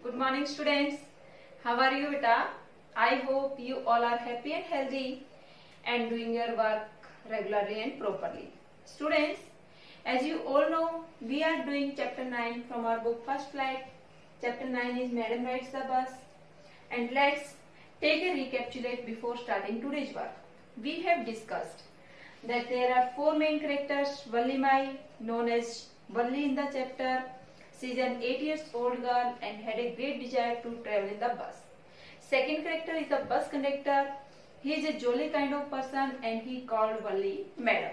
Good morning, students. How are you, beta? I hope you all are happy and healthy and doing your work regularly and properly. Students, as you all know, we are doing chapter 9 from our book First Flight. Chapter 9 is Madam Rides the Bus. And let's take a recapitulate before starting today's work. We have discussed that there are four main characters. Vallimai, known as Valli in the chapter. She is an 8 years old girl and had a great desire to travel in the bus. Second character is the bus conductor. He is a jolly kind of person and he called Valli Madam.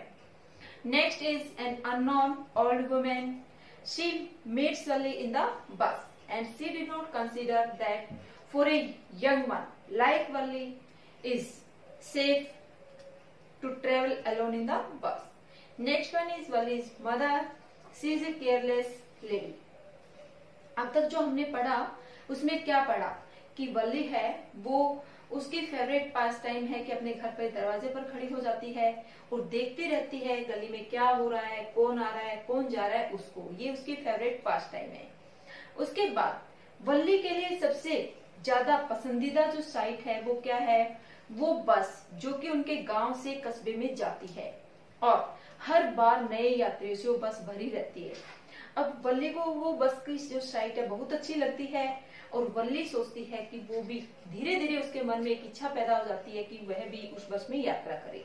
Next is an unknown old woman. She meets Valli in the bus and she did not consider that for a young one like Valli is safe to travel alone in the bus. Next one is Valli's mother. She is a careless lady. अब तक जो हमने पढ़ा उसमें क्या पढ़ा कि वल्ली है वो उसकी फेवरेट पास टाइम है कि अपने घर पे दरवाजे पर खड़ी हो जाती है और देखती रहती है गली में क्या हो रहा है, कौन आ रहा है, कौन जा रहा है, उसको ये उसकी फेवरेट पास टाइम है। उसके बाद वल्ली के लिए सबसे ज्यादा पसंदीदा जो साइट है वो क्या है, वो बस जो कि उनके गांव से कस्बे में जाती है और हर बार नए यात्रियों से वो बस भरी रहती है। अब वल्ली को वो बस की जो साइट है बहुत अच्छी लगती है और वल्ली सोचती है कि वो भी धीरे धीरे उसके मन में एक इच्छा पैदा हो जाती है कि वह भी उस बस में यात्रा करे।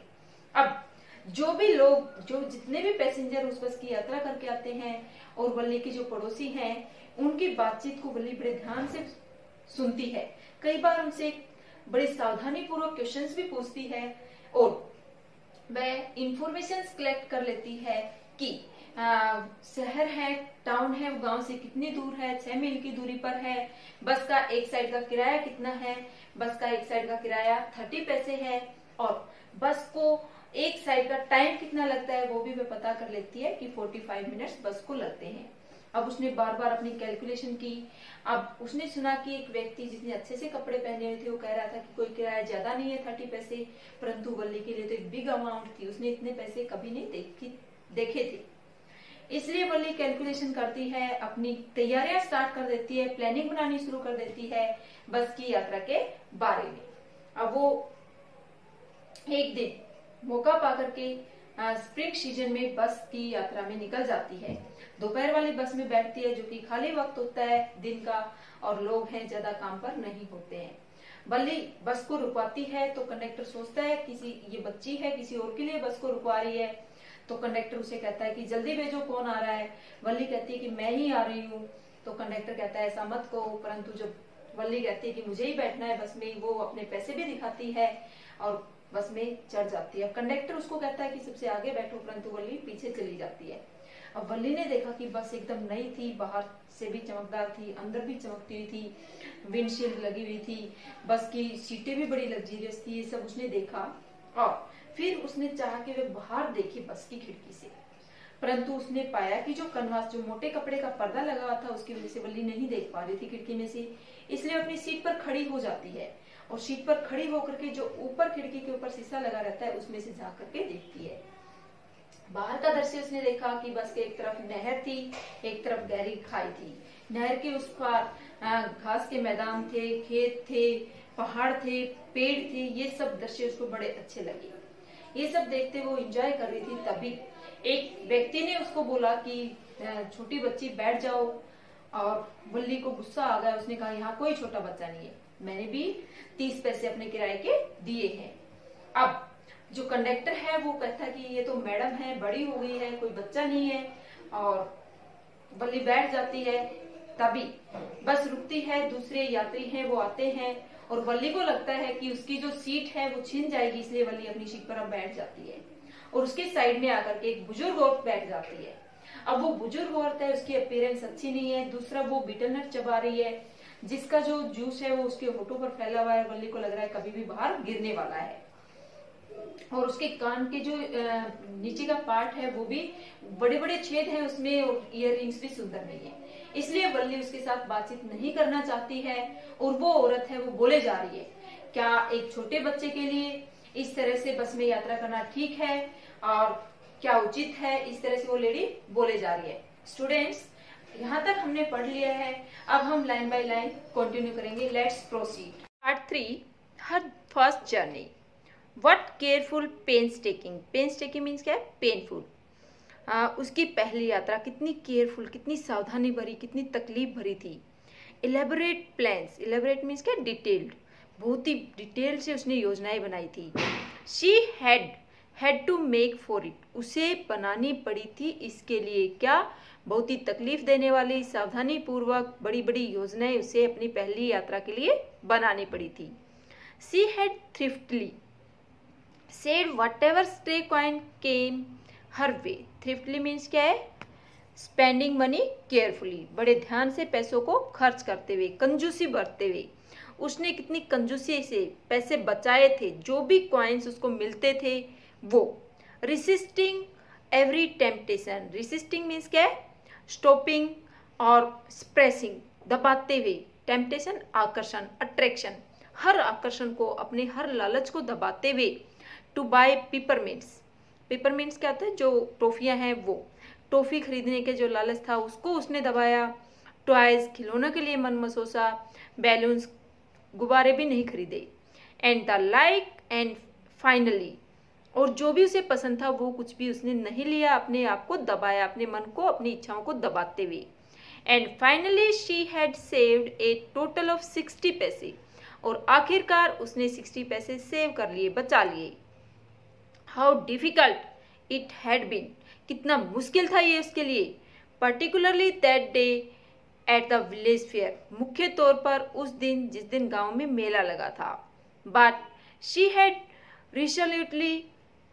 अब जो भी लोग जो जितने भी पैसेंजर उस बस की यात्रा करके आते हैं और वल्ली के जो पड़ोसी हैं उनकी बातचीत को वल्ली बड़े ध्यान से सुनती है। कई बार उनसे बड़े सावधानी पूर्वक क्वेश्चंस भी पूछती है और वह इंफॉर्मेशन कलेक्ट कर लेती है कि शहर है, टाउन है, गांव से कितनी दूर है, 6 मील की दूरी पर है, बस का एक साइड का किराया कितना है, बस का एक साइड का किराया 30 पैसे है और बस को एक साइड का टाइम कितना लगता है वो भी वह पता कर लेती है कि 45 मिनट्स बस को लगते हैं। अब उसने बार बार अपनी कैलकुलेशन की। अब उसने सुना कि एक व्यक्ति जिसने अच्छे से कपड़े पहने हुए थे वो कह रहा था कि कोई किराया ज्यादा नहीं है 30 पैसे, परंतु वल्ली के लिए तो एक बिग अमाउंट थी, उसने इतने पैसे कभी नहीं देखे थे। इसलिए वल्ली कैलकुलेशन करती है, अपनी तैयारियां स्टार्ट कर देती है, प्लानिंग बनानी शुरू कर देती है बस की यात्रा के बारे में। अब वो एक दिन मौका पाकर के स्प्रिंग सीजन में बस की यात्रा में निकल जाती है। दोपहर वाली बस में बैठती है जो कि खाली वक्त होता है दिन का और लोग हैं ज्यादा काम पर नहीं होते हैं। वल्ली बस को रुकवाती है तो कंडक्टर सोचता है किसी ये बच्ची है किसी और के लिए बस को रुकवा रही है, तो कंडक्टर उसे कहता है कि जल्दी भेजो कौन आ रहा है। वल्ली कहती है कि मैं ही आ रही हूँ, तो कंडक्टर कहता है ऐसा मत कहो, परंतु जब वल्ली कहती है कि मुझे ही बैठना है बस में, वो अपने पैसे भी दिखाती है और बस में चढ़ जाती है। कंडक्टर उसको कहता है कि सबसे आगे बैठो, परंतु वल्ली पीछे चली जाती है। अब वल्ली ने देखा कि बस एकदम नई थी, बाहर से भी चमकदार थी, अंदर भी चमकती हुई थी, विंडशील्ड लगी हुई थी, बस की सीटें भी बड़ी लग्जरियस थी, ये सब उसने देखा और फिर उसने चाहा कि वे बाहर देखे बस की खिड़की से, परंतु उसने पाया कि जो कनवास जो मोटे कपड़े का पर्दा लगा हुआ था उसकी वजह से वल्ली नहीं देख पा रही थी खिड़की में से, इसलिए अपनी सीट पर खड़ी हो जाती है और सीट पर खड़ी होकर के जो ऊपर खिड़की के ऊपर शीशा लगा रहता है उसमें से झांक करके देखती है। बाहर का दृश्य उसने देखा कि बस के एक तरफ नहर थी, एक तरफ गहरी खाई थी। नहर के उस पार घास के मैदान थे, खेत थे, पहाड़ थे, पेड़ थे, ये सब दृश्य उसको बड़े अच्छे लगे। ये सब देखते वो एंजॉय कर रही थी, तभी एक व्यक्ति ने उसको बोला कि छोटी बच्ची बैठ जाओ, और वल्ली को गुस्सा आ गया। उसने कहा यहाँ कोई छोटा बच्चा नहीं है, मैंने भी 30 पैसे अपने किराए के दिए हैं। अब जो कंडक्टर है वो कहता है कि ये तो मैडम है, बड़ी हो गई है, कोई बच्चा नहीं है, और वल्ली बैठ जाती है। तभी बस रुकती है, दूसरे यात्री हैं वो आते हैं और वल्ली को लगता है कि उसकी जो सीट है वो छिन जाएगी, इसलिए वल्ली अपनी सीट पर अब बैठ जाती है और उसके साइड में आकर के एक बुजुर्ग औरत बैठ जाती है। अब वो बुजुर्ग औरत है, उसकी अपीयरेंस अच्छी नहीं है, दूसरा वो बीटल नट चबा रही है जिसका जो जूस है वो उसके होठों पर फैला हुआ है। वल्ली को लग रहा है कभी भी बाहर गिरने वाला है और उसके कान के जो नीचे का पार्ट है वो भी बड़े बड़े छेद है उसमें और ईयर रिंग्स भी सुंदर नहीं है, इसलिए वल्ली उसके साथ बातचीत नहीं करना चाहती है। और वो औरत है वो बोले जा रही है क्या एक छोटे बच्चे के लिए इस तरह से बस में यात्रा करना ठीक है और क्या उचित है, इस तरह से वो लेडी बोले जा रही है। स्टूडेंट्स, यहाँ तक हमने पढ़ लिया है। अब हम लाइन बाय लाइन कंटिन्यू करेंगे। Let's proceed. Part 3, her first journey. What careful painstaking. Painstaking means क्या है? पेनफुल। उसकी पहली यात्रा कितनी केयरफुल, कितनी सावधानी भरी, कितनी तकलीफ भरी थी। Elaborate plans. इलेबोरेट मीन्स क्या? डिटेल्ड। बहुत ही डिटेल से उसने योजनाएं बनाई थी। She had to make for it. उसे बनानी पड़ी थी इसके लिए। क्या? बहुत ही तकलीफ देने वाली, सावधानी पूर्वक बड़ी बड़ी योजनाएं उसे अपनी पहली यात्रा के लिए बनानी पड़ी थी। She had thriftily saved whatever stray coin came her way. Thriftily means क्या है? Spending money carefully. बड़े ध्यान से पैसों को खर्च करते हुए, कंजूसी बरतते हुए। उसने कितनी कंजूसी से पैसे बचाए थे, जो भी कॉइन्स उसको मिलते थे वो। रिसिस्टिंग एवरी टेम्पटेशन। रिसिस्टिंग मीन्स क्या है? स्टॉपिंग और प्रेसिंग, दबाते हुए। टेम्पटेशन आकर्षण, अट्रैक्शन। हर आकर्षण को, अपने हर लालच को दबाते हुए। To bye पेपरमिंट्स। पेपरमिंट्स क्या होता है? जो टॉफियाँ हैं वो। टॉफी खरीदने के जो लालच था उसको उसने दबाया। टॉयज, खिलौनों के लिए मन मसोसा। बैलून्स, गुब्बारे भी नहीं खरीदे। And the like and finally, और जो भी उसे पसंद था वो कुछ भी उसने नहीं लिया, अपने आप को दबाया, अपने मन को, अपनी इच्छाओं को दबाते हुए। And finally she had saved A total of 60 पैसे। और आखिरकार उसने 60 पैसे सेव कर लिए, बचा लिए। How difficult it had been. कितना मुश्किल था ये उसके लिए। Particularly that day at the village fair. मुख्य तौर पर उस दिन जिस दिन गांव में मेला लगा था। But she had resolutely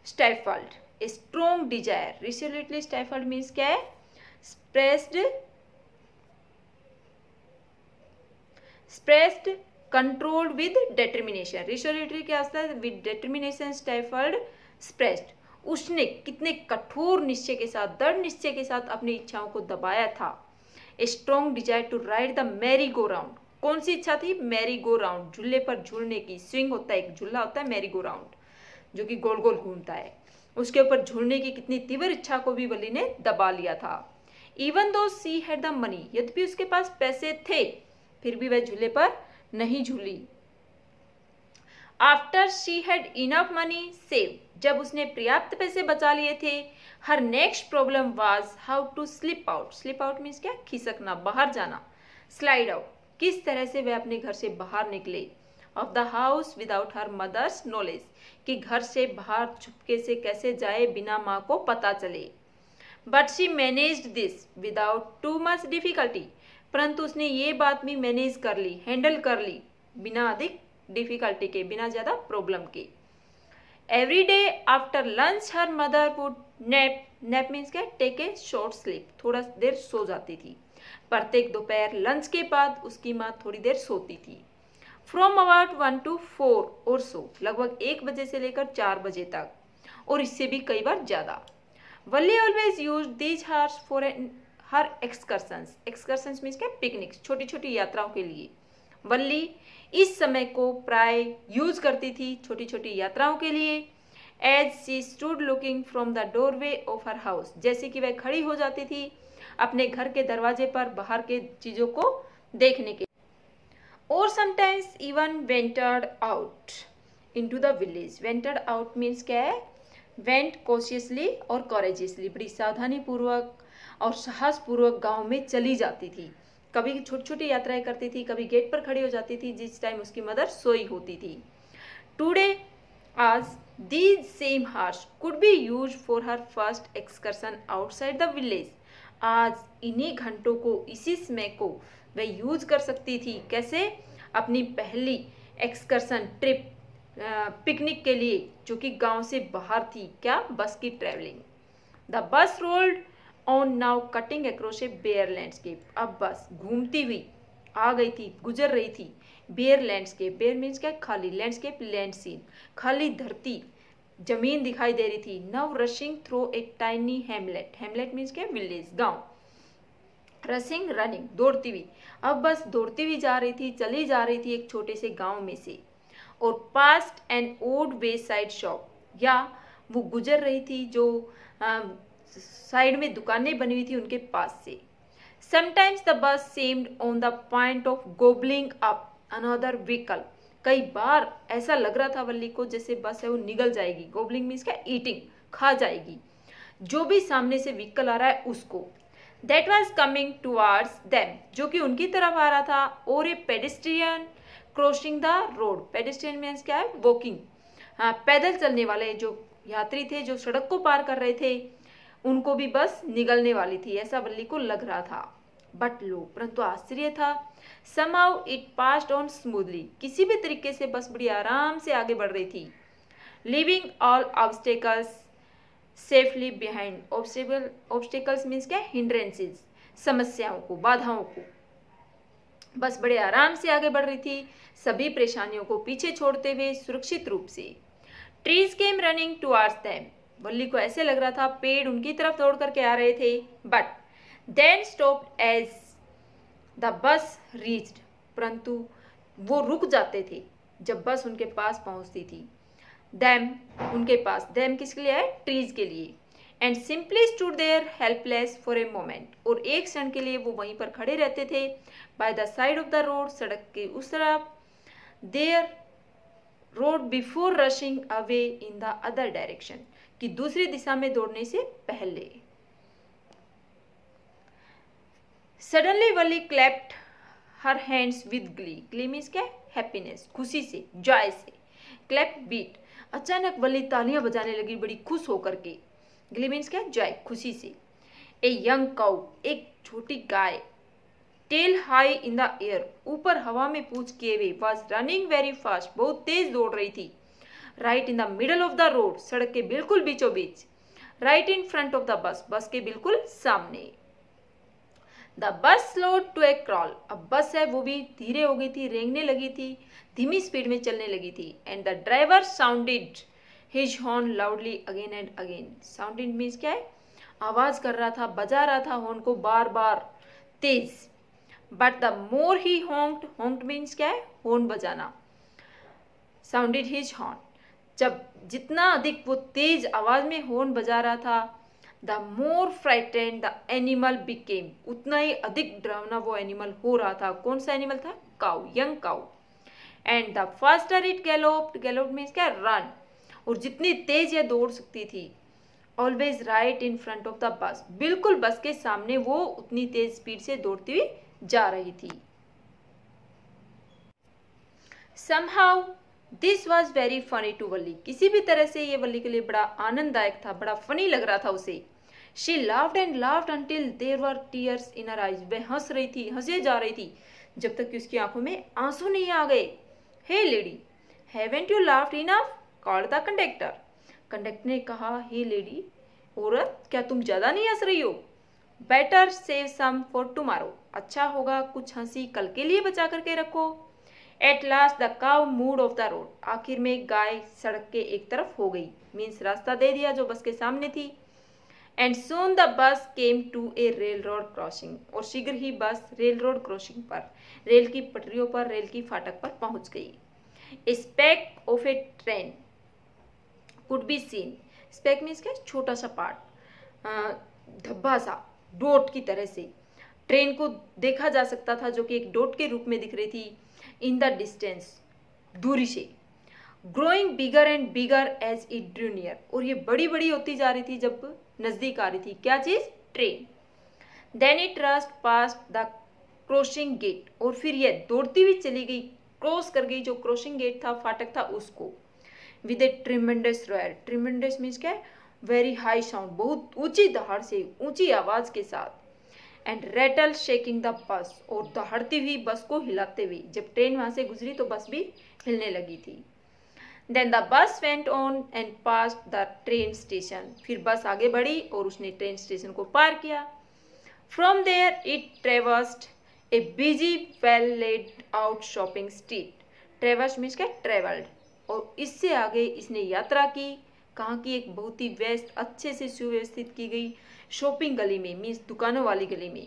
stifled a strong desire. Resolutely stifled means क्या है? Suppressed controlled with determination. Resolutely क्या होता है? With determination, stifled, suppressed. उसने कितने कठोर निश्चय के साथ, दृढ़ निश्चय के साथ अपनी इच्छाओं को दबाया था। A strong desire to ride the merry go round. कौन सी इच्छा थी? मैरी गो राउंड, झूले पर झूलने की। स्विंग होता है, एक झूला होता है मैरी गो राउंड, जो कि गोल गोल घूमता है। उसके ऊपर झूलने की कितनी तीव्र इच्छा को भी वली ने दबा लिया था। Even though she had the money. यद्यपि उसके पास पैसे थे, फिर भी वह झूले पर नहीं झूली। After she had enough money saved. जब उसने पर्याप्त पैसे बचा लिए थे, her next problem was how to slip out. Slip out means क्या? खिसकना, बाहर जाना। स्लाइड आउट, किस तरह से वह अपने घर से बाहर निकले। Of the house without her mother's knowledge, कि घर से बाहर चुपके से कैसे जाए बिना माँ को पता चले। But she managed this without too much difficulty. परंतु उसने ये बात भी मैनेज कर ली, हैंडल कर ली, बिना अधिक डिफिकल्टी के, बिना ज़्यादा प्रॉब्लम के। Every day after lunch her mother would nap. Nap means क्या? टेक ए शॉर्ट स्लीप, थोड़ा देर सो जाती थी। प्रत्येक दोपहर लंच के बाद उसकी माँ थोड़ी देर सोती थी। फ्रॉम अबाउट 1 to 4 और सो, लगभग 1 बजे से लेकर 4 बजे तक, और इससे भी कई बार ज़्यादा। Valli always used these hours for her excursions. Excursions means क्या? पिकनिक, छोटी छोटी यात्राओं के लिए। वल्ली इस समय को प्राय यूज करती थी छोटी छोटी यात्राओं के लिए। As she stood looking from the doorway of her house. जैसे कि वह खड़ी हो जाती थी अपने घर के दरवाजे पर बाहर के चीज़ों को देखने के। और sometimes even ventured out into the village. Ventured out means क्या है? वेंट कॉशियसली और कॉरेजियसली, बड़ी सावधानी पूर्वक और साहस पूर्वक गाँव में चली जाती थी। कभी छोटी छोटी यात्राएं करती थी, कभी गेट पर खड़ी हो जाती थी जिस टाइम उसकी मदर सोई होती थी। टुडे आज these same hours could be use for her first excursion outside the village. आज इन्हीं घंटों को, इसी समय को वह यूज कर सकती थी। कैसे? अपनी पहली एक्सकर्शन ट्रिप, पिकनिक के लिए, जो कि गांव से बाहर थी। क्या? बस की travelling. The bus rolled on now cutting across a bare landscape. अब बस घूमती हुई आ गई थी, गुजर रही थी बेयर लैंडस्केप। बेयर मीन्स क्या? खाली, लैंडस्केप लैंड सीन, खाली धरती, जमीन दिखाई दे रही थी। Now rushing through a tiny Hamlet. Hamlet means क्या? विलेज, गांव। रशिंग रनिंग, दौड़ती हुई। अब बस दौड़ती हुई जा रही थी, चली जा रही थी एक छोटे से गांव में से। और past an old way side shop, या वो गुजर रही थी जो साइड में दुकानें बनी हुई थी उनके पास से। Sometimes the bus seemed on the point of gobbling up another vehicle. कई बार ऐसा लग रहा था वल्ली को जैसे बस है वो निगल जाएगी। गोबलिंग मीन्स क्या? ईटिंग, खा जाएगी जो भी सामने से व्हीकल आ रहा है उसको। That was coming towards them, जो कि उनकी तरफ आ रहा था। और a pedestrian crossing the road. Pedestrian means क्या है? वॉकिंग, हाँ, पैदल चलने वाले जो यात्री थे जो सड़क को पार कर रहे थे उनको भी बस निगलने वाली थी, ऐसा वल्ली को लग रहा था। बट लो, परंतु आश्चर्य था। somehow it passed on smoothly, किसी भी तरीके से बस बड़ी आराम से आगे बढ़ रही थी। leaving all obstacles safely behind। obstacles means क्या? hindrances, समस्याओं को, बाधाओं को। बस बड़े आराम से आगे बढ़ रही थी, सभी परेशानियों को पीछे छोड़ते हुए सुरक्षित रूप से। trees came running towards them, वल्ली को ऐसे लग रहा था पेड़ उनकी तरफ दौड़ करके आ रहे थे। But then stopped as the bus reached, परंतु वो रुक जाते थे जब बस उनके पास पहुंचती थी। them, उनके पास, them किसके लिए है? ट्रीज के लिए। and simply stood there helpless for a moment, और एक क्षण के लिए वो वहीं पर खड़े रहते थे। by the side of the road, सड़क के उस तरफ। their road before rushing away in the other direction, कि दूसरी दिशा में दौड़ने से पहले। Suddenly Valli clapped her hands with glee। glee means क्या? हैप्पीनेस, खुशी से, जॉय से। clap beat, अचानक वल्ली तालियां बजाने लगी बड़ी खुश होकर के। glee means क्या? जॉय, खुशी से। a young cow, एक छोटी गाय, tail high in the air, ऊपर हवा में पूंछ किए हुए, was running very fast, बहुत तेज दौड़ रही थी। right in the middle of the road, सड़क के बिल्कुल बीचों बीच। right in front of the bus, बस के बिल्कुल सामने। The bus slowed to a crawl, अब बस है वो भी धीरे हो गई थी, रेंगने लगी थी, धीमी स्पीड में चलने लगी थी। and the driver sounded his horn loudly again and again। sounded means क्या है? आवाज कर रहा था, बजा रहा था हॉर्न को बार बार तेज। but the more he honked, honked means क्या है? हॉर्न बजाना। sounded his horn, जब जितना अधिक वो तेज आवाज में हॉर्न बजा रहा था, the more frightened the animal became, उतना ही अधिक डरावना वो एनिमल हो रहा था। कौन सा एनिमल था? Cow, young cow. and the faster it galloped, galloped means क्या? run, और जितनी तेज ये दौड़ सकती थी, always right in front of the bus, बिल्कुल बस के सामने वो उतनी तेज स्पीड से दौड़ती हुई जा रही थी। somehow this was very funny to वल्ली, किसी भी तरह से ये वल्ली के लिए बड़ा आनंददायक था, बड़ा फनी लग रहा था उसे। she laughed and laughed until there were tears in her eyes, वह हंस रही थी, हंसे जा रही थी जब तक कि उसकी आंखों में आंसू नहीं आ गए। hey lady, haven't you laughed enough, called the conductor। Conductor ने कहा, हे लेडी, औरत, क्या तुम ज्यादा नहीं हंस रही हो? better save some for tomorrow, अच्छा होगा कुछ हंसी कल के लिए बचा करके रखो। At last the cow moved off the road, आखिर में गाय सड़क के एक तरफ हो गई, मीन्स रास्ता दे दिया जो बस के सामने थी। And soon the bus came to a railroad crossing, और शीघ्र ही बस रेल रोड क्रॉसिंग पर, रेल की पटरियों पर, रेल की फाटक पर पहुंच गई। A speck of a train could be seen, speck means क्या? छोटा सा पार्ट, धब्बा सा, डॉट की तरह से ट्रेन को देखा जा सकता था जो कि एक डॉट के रूप में दिख रही थी। इन द डिस्टेंस, दूरी से। Growing bigger and bigger as it drew near, और ये बड़ी बड़ी होती जा रही थी जब नजदीक आ रही थी। क्या चीज? Train. Then it rushed past the crossing gate, और फिर ये दौड़ती हुई चली गई, क्रॉस कर गई जो क्रॉसिंग गेट था, फाटक था, उसको। With A tremendous रॉयर, tremendous means क्या है? वेरी हाई साउंड, बहुत ऊंची दहाड़ से, ऊंची आवाज के साथ। And Ratle shaking the bus, और दहाड़ती हुई बस को हिलाते हुए, जब ट्रेन वहां से गुजरी तो बस भी हिलने लगी थी। Then the bus went on and passed the train station, फिर बस आगे बढ़ी और उसने ट्रेन स्टेशन को पार किया। From there it traversed a busy well laid out shopping street, traverse means क्या? ट्रेवल्ड, और इससे आगे इसने यात्रा की, कहाँ की? एक बहुत ही व्यस्त, अच्छे से सुव्यवस्थित की गई शॉपिंग गली में, मीन्स दुकानों वाली गली में।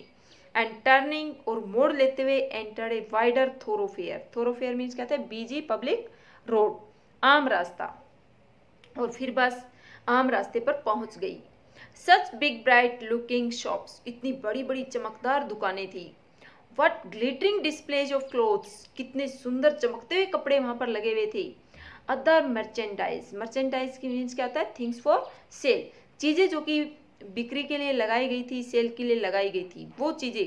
एंड टर्निंग, और मोड़ लेते हुए, एंटर्ड ए वाइडर थोरोफेयर, थोरोफेयर मीन्स कहते हैं बिजी पब्लिक रोड, आम रास्ता, और फिर बस आम रास्ते पर पहुंच गई। Such big bright looking shops, इतनी बड़ी बड़ी चमकदार दुकानें थी। What glittering displays of clothes, कितने सुंदर चमकते हुए कपड़े वहां पर लगे हुए थे। अदर मर्चेंडाइज, मर्चेंडाइज की मीन्स क्या होता है, थिंग्स फॉर सेल, चीजें जो कि बिक्री के लिए लगाई गई थी, सेल के लिए लगाई गई थी, वो चीजें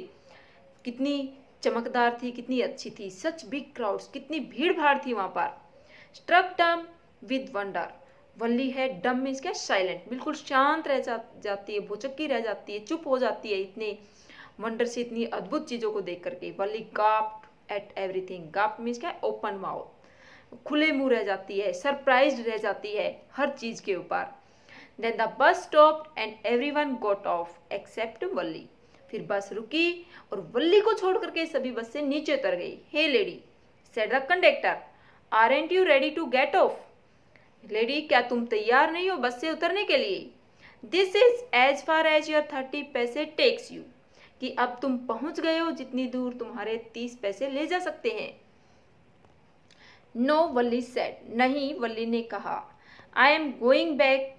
कितनी चमकदार थी, कितनी अच्छी थी। सच बिग क्राउड्स, कितनी भीड़ भाड़ थी वहां पर। स्ट्रक डम विद वंडर, वल्ली है, डम मीन्स क्या, साइलेंट, बिल्कुल शांत रह जाती है, भुचक्की रह जाती है, चुप हो जाती है इतने वंडर से, इतनी अद्भुत चीजों को देख करके। वल्ली गाप्ड एट एवरीथिंग, गाप्ड मीन्स क्या, ओपन माउथ, खुले मुंह रह जाती है, सरप्राइज्ड रह जाती है हर चीज के ऊपर। Then the bus stopped and everyone got off except Valli, फिर बस रुकी और वल्ली को छोड़ करके सभी बस से नीचे उतर गई। Hey lady, said the conductor, aren't you ready to get off, lady क्या तुम तैयार नहीं हो बस से उतरने के लिए। This is as far as your 30 paise takes you, कि अब तुम पहुंच गए हो जितनी दूर तुम्हारे 30 पैसे ले जा सकते हैं। नो वल्ली सेड, नहीं वल्ली ने कहा, I am going back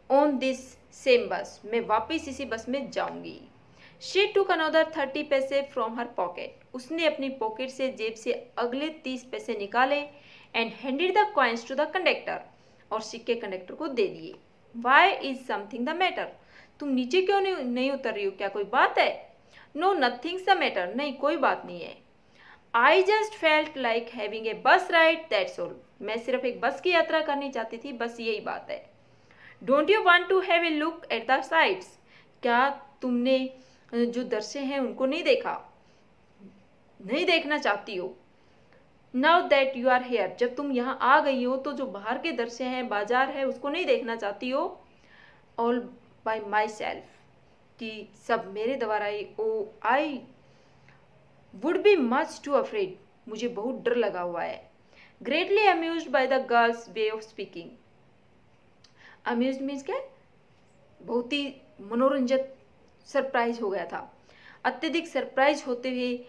on this same बस, मैं वापिस इसी बस में जाऊंगी। शी टूक अनदर 30 पैसे फ्रॉम हर पॉकेट, उसने अपनी पॉकेट से जेब से अगले 30 पैसे निकाले and handed the coins to the conductor, और सिक्के कंडक्टर को दे दिए। Why is something the matter, तुम नीचे क्यों नहीं उतर रही हो, क्या कोई बात है। नो नथिंग्स द मैटर, नहीं कोई बात नहीं है। I just felt like having a बस राइड, दैट्स ऑल, मैं सिर्फ एक बस की यात्रा करनी चाहती थी, बस यही बात है। Don't you want to have a look at the sides, क्या तुमने जो दृश्य हैं उनको नहीं देखा, नहीं देखना चाहती हो। Now that you are here, जब तुम यहाँ आ गई हो तो जो बाहर के दृश्य हैं, बाजार है, उसको नहीं देखना चाहती हो। ऑल बाय माई सेल्फ, कि सब मेरे द्वारा ही। Oh I would be much too afraid, मुझे बहुत डर लगा हुआ है। Greatly amused by the girl's way of speaking, amused means क्या, बहुत ही मनोरंजक, सरप्राइज हो गया था, अत्यधिक सरप्राइज होते हुए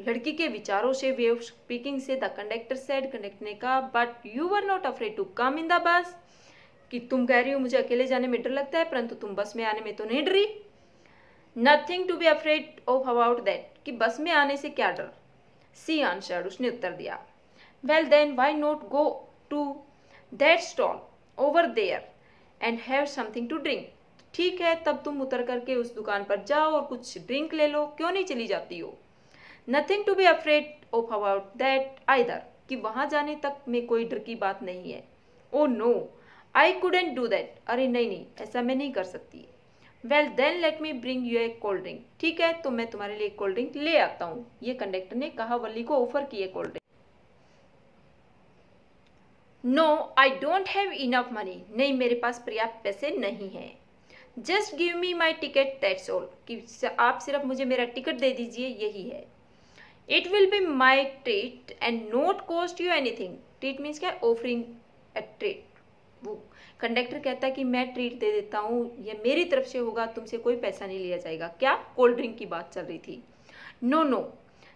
लड़की के विचारों से, वे ऑफ स्पीकिंग से। द कंडक्टर सेड, कंडक्टर ने कहा, but you were not afraid to come in the bus, कि तुम कह रही हो मुझे अकेले जाने में डर लगता है, परंतु तुम बस में आने में तो नहीं डरी। Nothing to be afraid of about that, कि बस में आने से क्या डर। सी आंसर्ड, उसने उत्तर दिया। Well then why not go to that stall over there and have something to drink, ठीक है तब तुम उतर करके उस दुकान पर जाओ और कुछ ड्रिंक ले लो, क्यों नहीं चली जाती हो। Nothing to be afraid of about that either, कि वहां जाने तक में कोई डर की बात नहीं है। Oh no I couldn't do that, अरे नहीं नहीं ऐसा मैं नहीं कर सकती। Well then let me bring you a cold drink, ठीक है तो मैं तुम्हारे लिए कोल्ड ड्रिंक ले आता हूँ, ये कंडक्टर ने कहा, वल्ली को ऑफर किए cold drink. No I don't have enough money, नहीं मेरे पास पर्याप्त पैसे नहीं हैं। Just give me my ticket that's all, कि आप सिर्फ मुझे मेरा टिकट दे दीजिए, यही है। It will be my treat and not cost you anything, treat means क्या, ऑफरिंग ए ट्रीट, वो कंडक्टर कहता है कि मैं ट्रीट दे देता हूँ, ये मेरी तरफ से होगा, तुमसे कोई पैसा नहीं लिया जाएगा। क्या, कोल्ड ड्रिंक की बात चल रही थी। No no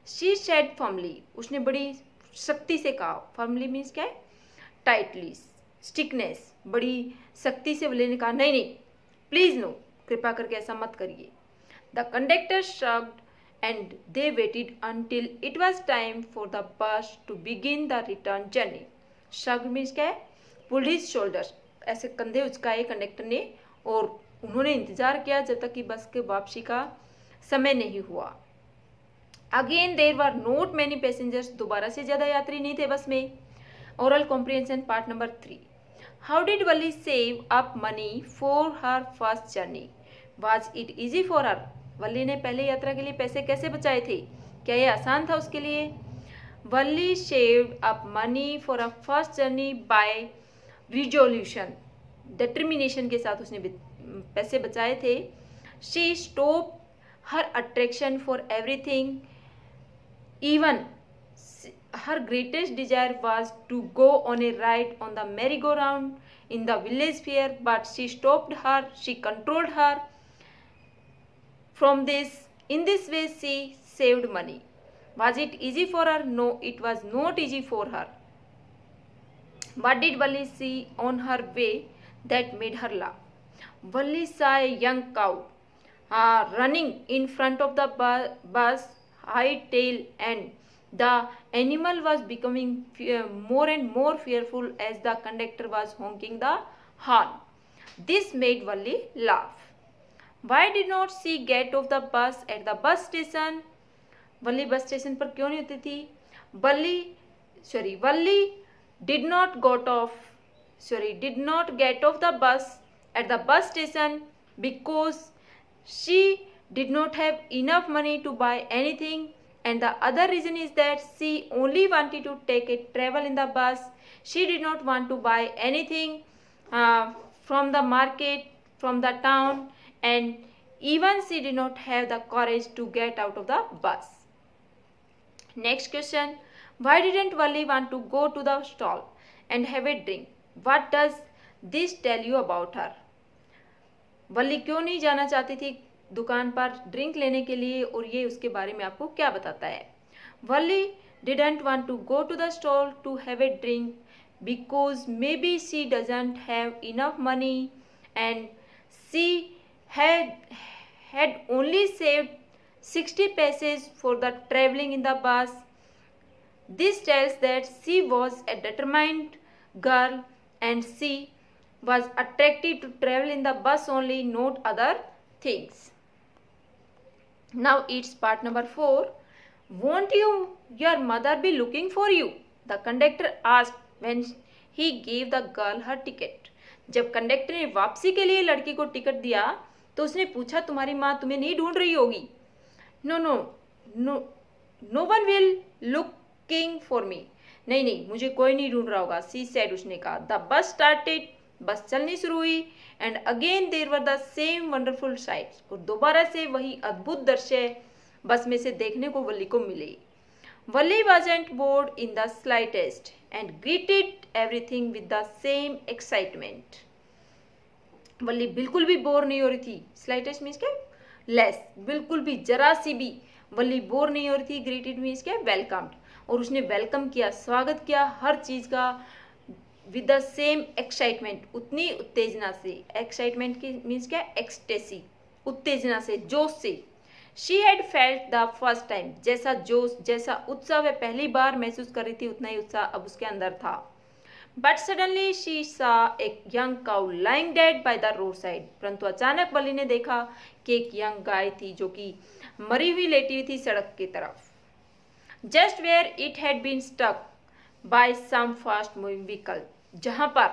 she said firmly, उसने बड़ी सख्ती से कहा, फर्मली मीन्स क्या है, टाइटली, स्टिकनेस, बड़ी सख्ती से वल्ली ने कहा, नहीं नहीं प्लीज नो, कृपा करके ऐसा मत करिए। The conductor shrugged and they waited until it was time for the bus to begin the return journey. Shrugged means क्या है, पुल्ड हिज शोल्डर्स, ऐसे कंधे उचकाए कंडक्टर ने, और उन्होंने इंतजार किया जब तक कि बस के वापसी का समय नहीं हुआ। Again there were not many passengers, दोबारा से ज्यादा यात्री नहीं थे बस में। Oral comprehension part number 3। How did Valli save up money for her first journey, was it easy for her, Valli ने पहले यात्रा के लिए पैसे कैसे बचाए थे, क्या ये आसान था उसके लिए। Valli saved up money for a first journey by resolution, determination के साथ उसने पैसे बचाए थे। She stop her attraction for everything, even her greatest desire was to go on a ride on the merry-go-round in the village fair, but she stopped her, she controlled her from this. In this way she saved money. Was it easy for her? No, it was not easy for her. What did Valli see on her way that made her laugh? Valli saw a young cow running in front of the bus, high tail, and the animal was becoming more and more fearful as the conductor was honking the horn. This made Valli laugh. Why did not she get off the bus at the bus station? Valli bus station पर क्यों नहीं उतरी थी? Valli did not get off the bus at the bus station because she did not have enough money to buy anything, and the other reason is that she only wanted to take a travel in the bus. She did not want to buy anything from the market, from the town, and even she did not have the courage to get out of the bus. Next question. Why didn't Valli want to go to the stall and have a drink? What does this tell you about her? वल्ली क्यों नहीं जाना चाहती थी दुकान पर drink लेने के लिए, और ये उसके बारे में आपको क्या बताता है? वल्ली didn't want to go to the stall to have a drink because maybe she doesn't have enough money, and she had only saved 60 paise for the traveling in the bus. This tells that she was a determined girl and she was attracted to travel in the bus only, not other things. Now it's part number 4. Won't your mother be looking for you? The conductor asked when he gave the girl her ticket. जब conductor ने वापसी के लिए लड़की को ticket दिया तो उसने पूछा तुम्हारी माँ तुम्हें नहीं ढूंढ रही होगी? No one will looking for me. नहीं मुझे कोई नहीं ढूंढ रहा होगा. She said, उसने कहा. The bus started. बस चलनी शुरू हुई. And again there were the same wonderful sights. और दोबारा से वही अद्भुत दृश्य बस में से देखने को वल्ली को मिले. Valli wasn't bored in the slightest and greeted everything with the same excitement. Valli बिल्कुल भी बोर नहीं हो रही थी. स्लाइटेस्ट मीन्स क्या? लेस. बिल्कुल भी, जरा सी भी वल्ली बोर नहीं हो रही थी. ग्रीटेड मीन्स क्या? वेलकम्ड. और उसने वेलकम किया, स्वागत किया हर चीज का विद द सेम एक्साइटमेंट, उतनी उत्तेजना से. एक्साइटमेंट की मीन्स क्या? एक्सटेसी, उत्तेजना से, जोश से. She had felt the first time. जैसा जोश, जैसा उत्साह वह पहली बार महसूस कर रही थी, उतना ही उत्साह अब उसके अंदर था. बट सडनली शी सा एक young cow lying dead by the road side. परंतु अचानक वल्ली ने देखा कि एक यंग गाय थी जो कि मरी हुई लेटी हुई थी सड़क की तरफ. Just where it had been stuck by some fast moving vehicle. जहां पर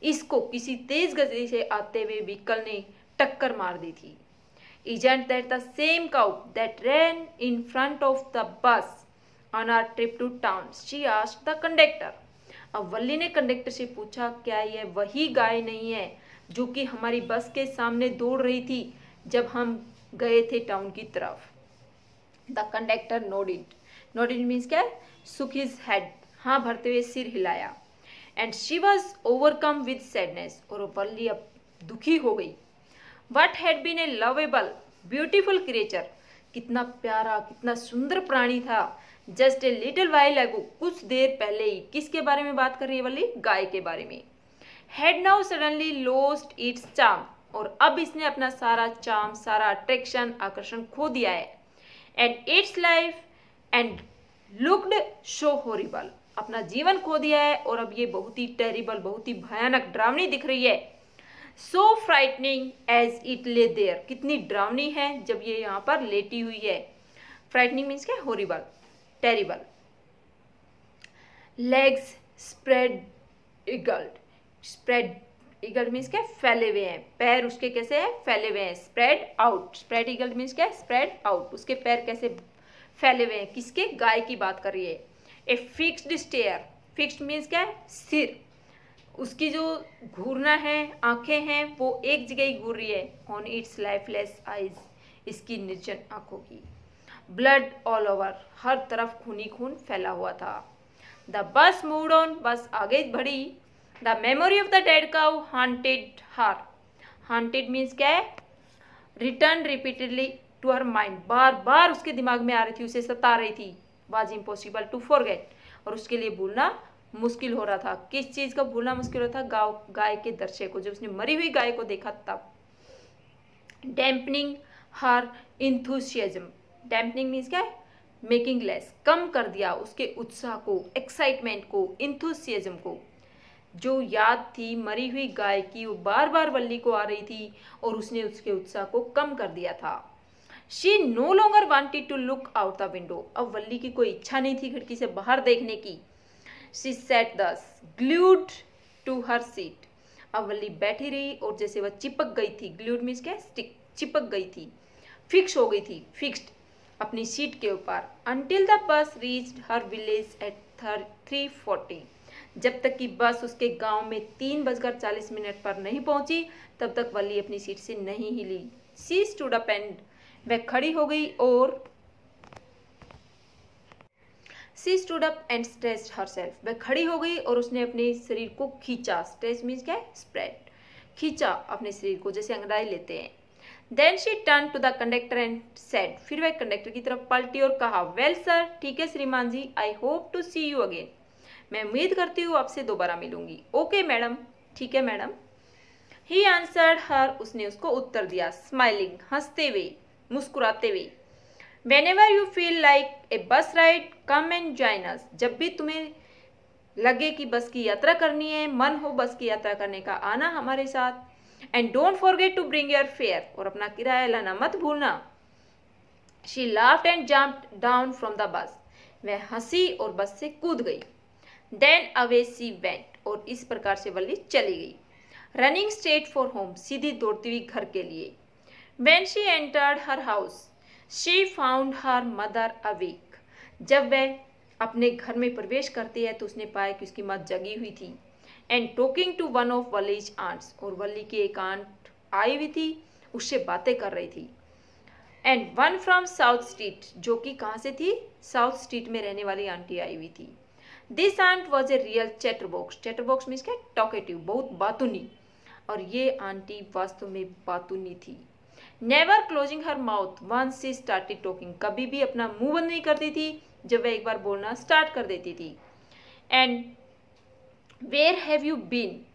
इसको किसी तेज गति से आते हुए व्हीकल ने टक्कर मार दी थी. Isn't that the same cow that ran in front of the bus on our trip to town? She asked the conductor. अब वल्ली ने कंडक्टर से पूछा, क्या यह वही गाय नहीं है जो कि हमारी बस के सामने दौड़ रही थी जब हम गए थे टाउन की तरफ? The conductor nodded. Nodded means क्या? shook his head. हाँ भरते हुए सिर हिलाया. And she was overcome with sadness. और वल्ली अब दुखी हो गई. What had been a lovable beautiful creature. कितना प्यारा, कितना सुंदर प्राणी था. जस्ट ए लिटिल वाइल एगो, कुछ देर पहले ही. किसके बारे में बात कर रही है वल्ली? गाय के बारे में. Had now suddenly lost its charm. और अब इसने अपना सारा चार्म, सारा अट्रैक्शन, आकर्षण खो दिया है. And it's life and looked so horrible. अपना जीवन खो दिया है और अब ये बहुत ही टेरिबल, बहुत ही भयानक, डरावनी दिख रही है. So frightening as it lay there. कितनी डरावनी है जब ये यहाँ पर लेटी हुई है. फ्राइटनिंग मीन्स क्या? Horrible, terrible. Legs spread eagled. Spread eagled means क्या? फैले हुए हैं. पैर उसके कैसे हैं? फैले हुए हैं. Spread out. Spread eagled means क्या? Spread out. उसके पैर कैसे फैले हुए हैं? किसके? गाय की बात कर रही है. A fixed stare. Fixed means क्या है? स्थिर. उसकी जो घूरना है, आंखें हैं, वो एक जगह ही घूर रही है. On it's lifeless eyes. इसकी निर्जन आंखों की. Blood all over. हर तरफ खूनी खून फैला हुआ था. The bus moved on. Bus आगे बढ़ी. The memory of the dead cow haunted her. Haunted means क्या है? Return repeatedly to her mind. बार बार उसके दिमाग में आ रही थी, उसे सता रही थी. Was impossible to forget. और उसके लिए भूलना मुश्किल हो रहा था. किस चीज का भूलना मुश्किल हो रहा था? गाय के दृश्य को. जब उसने मरी हुई गाय को देखा तब. डैम्पनिंग हर इंथुसियाज्म। डैम्पनिंग मीन्स क्या है? मेकिंग लेस, कम कर दिया उसके उत्साह को, एक्साइटमेंट को, इंथुसियाज्म को। जो याद थी मरी हुई गाय की वो बार बार वल्ली को आ रही थी और उसने उसके उत्साह को कम कर दिया था। She no longer wanted to look out the window. अब वल्ली की कोई इच्छा नहीं थी खिड़की से बाहर देखने की। शी सैट दस ग्लूड टू हर सीट। अब वल्ली बैठी रही और जैसे वह चिपक गई थी। ग्लूड मीन्स क्या? स्टिक, चिपक गई थी, फिक्स हो गई थी, फिक्स्ड अपनी सीट के ऊपर। Until the bus reached her village at 3:40। जब तक कि बस उसके गांव में 3:40 पर नहीं पहुंची तब तक वल्ली अपनी सीट से नहीं हिली। शी स्टूड अप एंड, वह खड़ी हो गई और she stood up and stretched herself. वह खड़ी हो गई और उसने अपने शरीर को खींचा। स्ट्रेच मीन्स क्या है? स्प्रेड, खींचा अपने शरीर को जैसे अंगड़ाई लेते हैं। Then she turned to the conductor and said, फिर वह कंडक्टर की तरफ पलटी और कहा, वेल सर, ठीक है श्रीमान जी, I hope to see you again. मैं उम्मीद करती हूँ आपसे दोबारा मिलूंगी। ओके मैडम, ठीक है मैडम। ही आंसर्ड हर, उसने उसको उत्तर दिया। स्माइलिंग, हंसते हुए, मुस्कुराते हुए। Whenever you feel like a bus ride, come and join us. जब भी तुम्हें लगे कि बस की यात्रा करनी है, मन हो बस की यात्रा करने का, आना हमारे साथ। And don't forget to bring your fare. और अपना किराया लाना मत भूलना। She laughed and jumped down from the bus. वह हंसी और बस से कूद गई। Then away she went. और इस प्रकार से वल्ली चली गई। Running straight for home. सीधी दौड़ती हुई घर के लिए। When she entered her house, she found her mother awake. जब वह अपने घर में प्रवेश करती है तो उसने पाया कि उसकी माँ जगी हुई थी। And talking to one of Wally's aunts. और वल्ली की एक आंट आई हुई थी, उससे बातें कर रही थी। And one from South Street. जो कि कहाँ से थी? साउथ स्ट्रीट में रहने वाली आंटी आई हुई थी। This aunt was a real chatterbox. Chatterbox means क्या? टॉकेटिव, बहुत बातूनी। और ये आंटी वास्तव में बातूनी थी। Never closing her mouth once she started talking. कभी भी अपना मुंह बंद नहीं करती थी जब वह एक बार बोलना स्टार्ट कर देती थी। And where have you been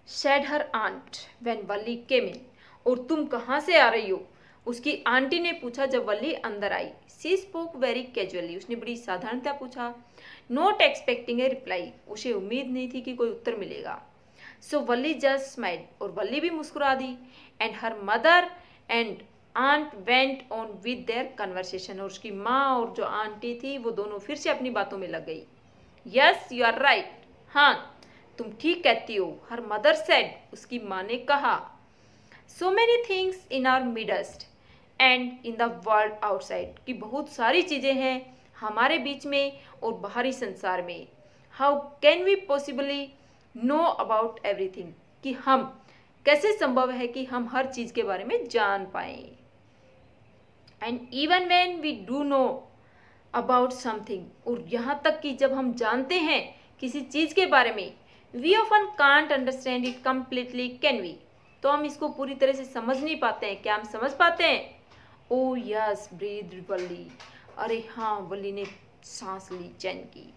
said her aunt when Valli came in. और तुम कहाँ से आ रही हो? उसकी आंटी ने पूछा जब वल्ली अंदर आई। She spoke very casually. उसने बड़ी साधारणता पूछा। Not expecting a reply. उसे उम्मीद नहीं थी कि कोई उत्तर मिलेगा। So Valli just smiled. और वल्ली भी मुस्कुरा दी। And her mother and aunt went on with their conversation. और उसकी माँ और जो आंटी थी वो दोनों फिर से अपनी बातों में लग गई। Yes you are right. हाँ तुम ठीक कहती हो। Her mother said. उसकी माँ ने कहा। So many things in our midst and in the world outside. कि बहुत सारी चीज़ें हैं हमारे बीच में और बाहरी संसार में। How can we possibly know about everything. कि हम कैसे संभव है कि हम हर चीज के बारे में जान पाएं। And even when we do know about something. और यहाँ तक कि जब हम जानते हैं किसी चीज के बारे में, we often can't understand it completely, can we. तो हम इसको पूरी तरह से समझ नहीं पाते हैं। क्या हम समझ पाते हैं? ओ यस ब्रीथ वल्ली। अरे हाँ, वल्ली ने सांस ली चैन की।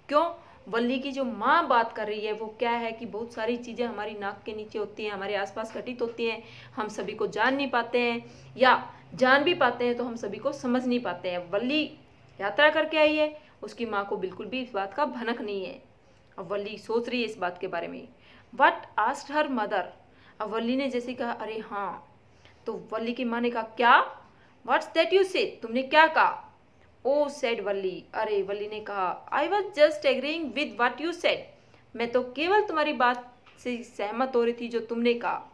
क्यों? वल्ली की जो माँ बात कर रही है वो क्या है कि बहुत सारी चीज़ें हमारी नाक के नीचे होती हैं, हमारे आसपास घटित होती हैं, हम सभी को जान नहीं पाते हैं, या जान भी पाते हैं तो हम सभी को समझ नहीं पाते हैं। वल्ली यात्रा करके आई है, उसकी माँ को बिल्कुल भी इस बात का भनक नहीं है। अब वल्ली सोच रही है इस बात के बारे में। What asked her mother. अब वल्ली ने जैसे कहा अरे हाँ, तो वल्ली की माँ ने कहा क्या? व्हाट्स दैट यू से, तुमने क्या कहा? ओ सेड वल्ली। अरे वल्ली ने कहा I was just agreeing with what you said. मैं तो केवल तुम्हारी बात से सहमत हो रही थी जो तुमने कहा।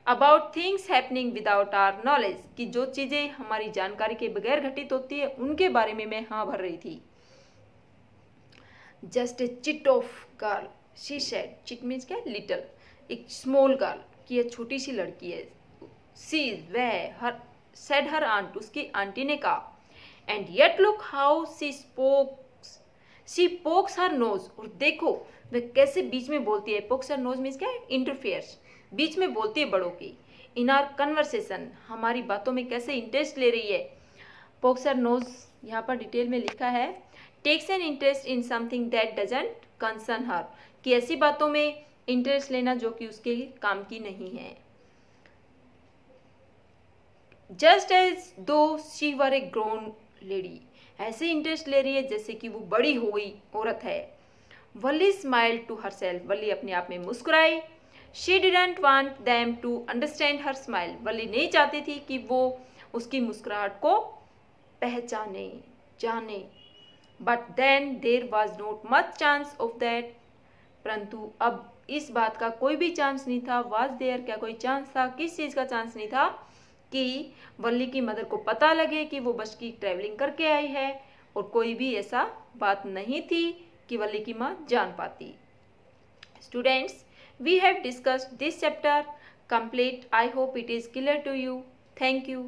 About things happening without our knowledge. कि जो चीज़ें हमारी जानकारी के बगैर घटित होती है उनके बारे में मैं हाँ भर रही थी। Just a chit of girl she said. Chit means क्या? लिटल, एक स्मॉल गर्ल, कि यह छोटी सी लड़की है। सी वह, हर सेड हर आंट, उसकी आंटी ने कहा। And yet look how she pox her nose. और देखो वह कैसे बीच में बोलती है। पोक्स हर नोज मीन्स क्या है? इंटरफेयर्स, बीच में बोलती है बड़ों की। इन आर कन्वर्सेशन, हमारी बातों में कैसे इंटरेस्ट ले रही है। पोक्स हर नोज यहाँ पर डिटेल में लिखा है takes an interest in something that doesn't concern her. कि ऐसी बातों में इंटरेस्ट लेना जो कि उसके काम की नहीं है। जस्ट एज दो she were A grown lady, ऐसे इंटरेस्ट ले रही है जैसे कि वो बड़ी हो गई औरत है। Valli smiled to herself, Valli अपने आप में मुस्कुराई। She didn't want them to understand her smile, Valli नहीं चाहती थी कि वो उसकी मुस्कुराहट को पहचाने जाने। But then there was not much chance of that, परंतु अब इस बात का कोई भी चांस नहीं था। वाज देयर, क्या कोई चांस था? किस चीज़ का चांस नहीं था? कि वल्ली की मदर को पता लगे कि वो बस की ट्रैवलिंग करके आई है, और कोई भी ऐसा बात नहीं थी कि वल्ली की माँ जान पाती। Students, we have discussed this chapter complete. I hope it is clear to you. Thank you.